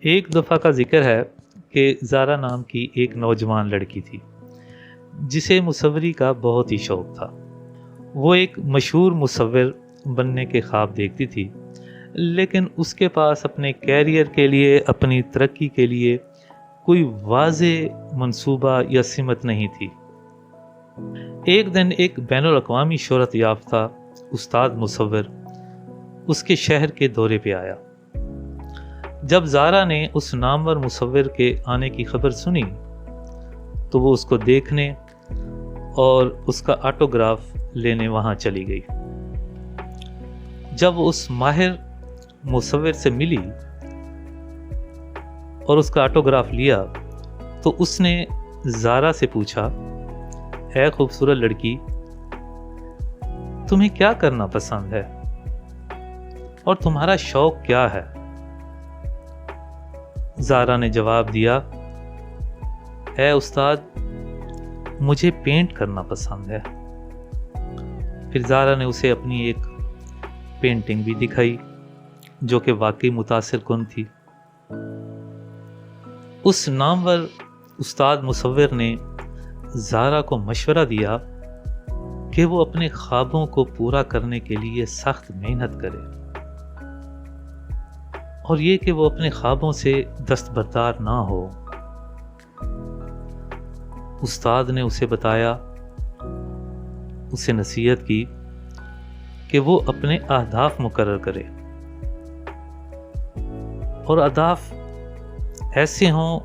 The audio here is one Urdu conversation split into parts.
ایک دفعہ کا ذکر ہے کہ زارا نام کی ایک نوجوان لڑکی تھی جسے مصوری کا بہت ہی شوق تھا۔ وہ ایک مشہور مصور بننے کے خواب دیکھتی تھی، لیکن اس کے پاس اپنے کیریئر کے لیے، اپنی ترقی کے لیے کوئی واضح منصوبہ یا سمت نہیں تھی۔ ایک دن ایک بین الاقوامی شہرت یافتہ استاد مصور اس کے شہر کے دورے پہ آیا۔ جب زارا نے اس نامور مصور کے آنے کی خبر سنی تو وہ اس کو دیکھنے اور اس کا آٹوگراف لینے وہاں چلی گئی۔ جب وہ اس ماہر مصور سے ملی اور اس کا آٹوگراف لیا تو اس نے زارا سے پوچھا، اے خوبصورت لڑکی، تمہیں کیا کرنا پسند ہے اور تمہارا شوق کیا ہے؟ زارا نے جواب دیا، اے استاد، مجھے پینٹ کرنا پسند ہے۔ پھر زارا نے اسے اپنی ایک پینٹنگ بھی دکھائی جو کہ واقعی متاثر کن تھی۔ اس نامور استاد مصور نے زارا کو مشورہ دیا کہ وہ اپنے خوابوں کو پورا کرنے کے لیے سخت محنت کرے، اور یہ کہ وہ اپنے خوابوں سے دستبردار نہ ہو۔ استاد نے اسے بتایا، اسے نصیحت کی کہ وہ اپنے اہداف مقرر کرے، اور اہداف ایسے ہوں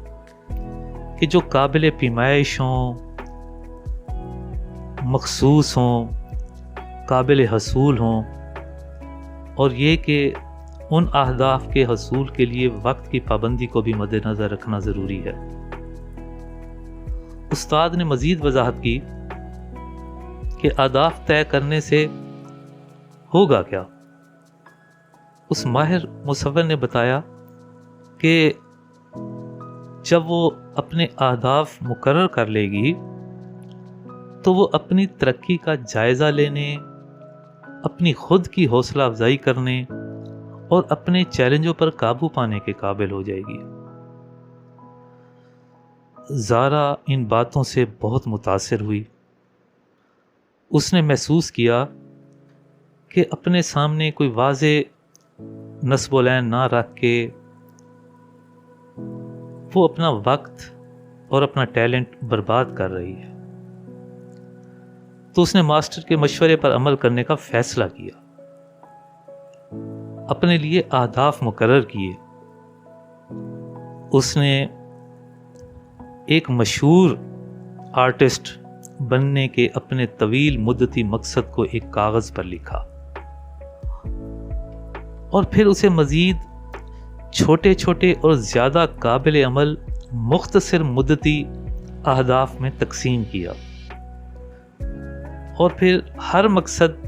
کہ جو قابل پیمائش ہوں، مخصوص ہوں، قابل حصول ہوں، اور یہ کہ ان اہداف کے حصول کے لیے وقت کی پابندی کو بھی مد نظر رکھنا ضروری ہے۔ استاد نے مزید وضاحت کی کہ اہداف طے کرنے سے ہوگا کیا۔ اس ماہر مصور نے بتایا کہ جب وہ اپنے اہداف مقرر کر لے گی تو وہ اپنی ترقی کا جائزہ لینے، اپنی خود کی حوصلہ افزائی کرنے اور اپنے چیلنجوں پر قابو پانے کے قابل ہو جائے گی۔ زارا ان باتوں سے بہت متاثر ہوئی۔ اس نے محسوس کیا کہ اپنے سامنے کوئی واضح نصب العین نہ رکھ کے وہ اپنا وقت اور اپنا ٹیلنٹ برباد کر رہی ہے، تو اس نے ماسٹر کے مشورے پر عمل کرنے کا فیصلہ کیا، اپنے لیے اہداف مقرر کیے۔ اس نے ایک مشہور آرٹسٹ بننے کے اپنے طویل مدتی مقصد کو ایک کاغذ پر لکھا، اور پھر اسے مزید چھوٹے چھوٹے اور زیادہ قابل عمل مختصر مدتی اہداف میں تقسیم کیا، اور پھر ہر مقصد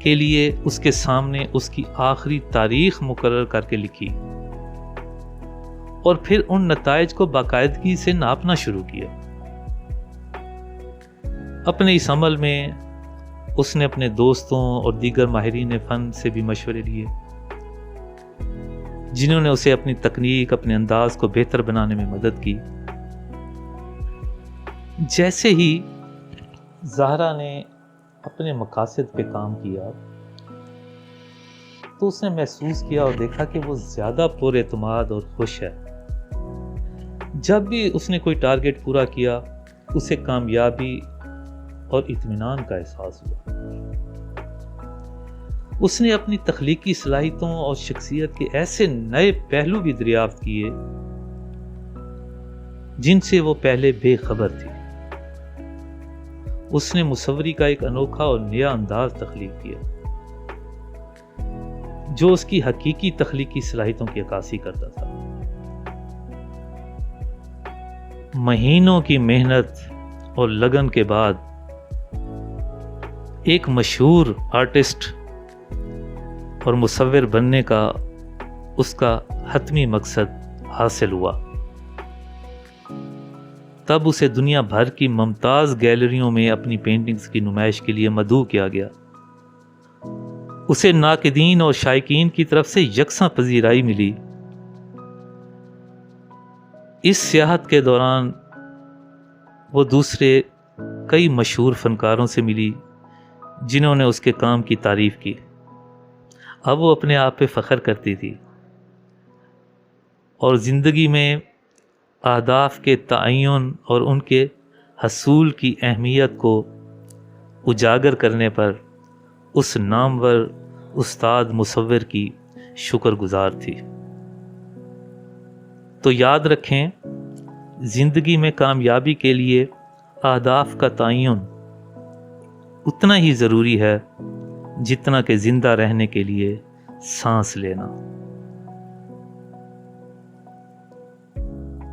کے لیے اس کے سامنے اس کی آخری تاریخ مقرر کر کے لکھی، اور پھر ان نتائج کو باقاعدگی سے ناپنا شروع کیا۔ اپنے اس عمل میں اس نے اپنے دوستوں اور دیگر ماہرین فن سے بھی مشورے لیے، جنہوں نے اسے اپنی تکنیک، اپنے انداز کو بہتر بنانے میں مدد کی۔ جیسے ہی زہرا نے اپنے مقاصد پہ کام کیا تو اس نے محسوس کیا اور دیکھا کہ وہ زیادہ پر اعتماد اور خوش ہے۔ جب بھی اس نے کوئی ٹارگٹ پورا کیا، اسے کامیابی اور اطمینان کا احساس ہوا۔ اس نے اپنی تخلیقی صلاحیتوں اور شخصیت کے ایسے نئے پہلو بھی دریافت کیے جن سے وہ پہلے بے خبر تھی۔ اس نے مصوری کا ایک انوکھا اور نیا انداز تخلیق کیا جو اس کی حقیقی تخلیقی صلاحیتوں کی عکاسی کرتا تھا۔ مہینوں کی محنت اور لگن کے بعد ایک مشہور آرٹسٹ اور مصور بننے کا اس کا حتمی مقصد حاصل ہوا۔ تب اسے دنیا بھر کی ممتاز گیلریوں میں اپنی پینٹنگز کی نمائش کے لیے مدعو کیا گیا۔ اسے ناقدین اور شائقین کی طرف سے یکساں پذیرائی ملی۔ اس سیاحت کے دوران وہ دوسرے کئی مشہور فنکاروں سے ملی جنہوں نے اس کے کام کی تعریف کی۔ اب وہ اپنے آپ پہ فخر کرتی تھی اور زندگی میں اہداف کے تعین اور ان کے حصول کی اہمیت کو اجاگر کرنے پر اس نامور استاد مصور کی شکر گزار تھی۔ تو یاد رکھیں، زندگی میں کامیابی کے لیے اہداف کا تعین اتنا ہی ضروری ہے جتنا کہ زندہ رہنے کے لیے سانس لینا۔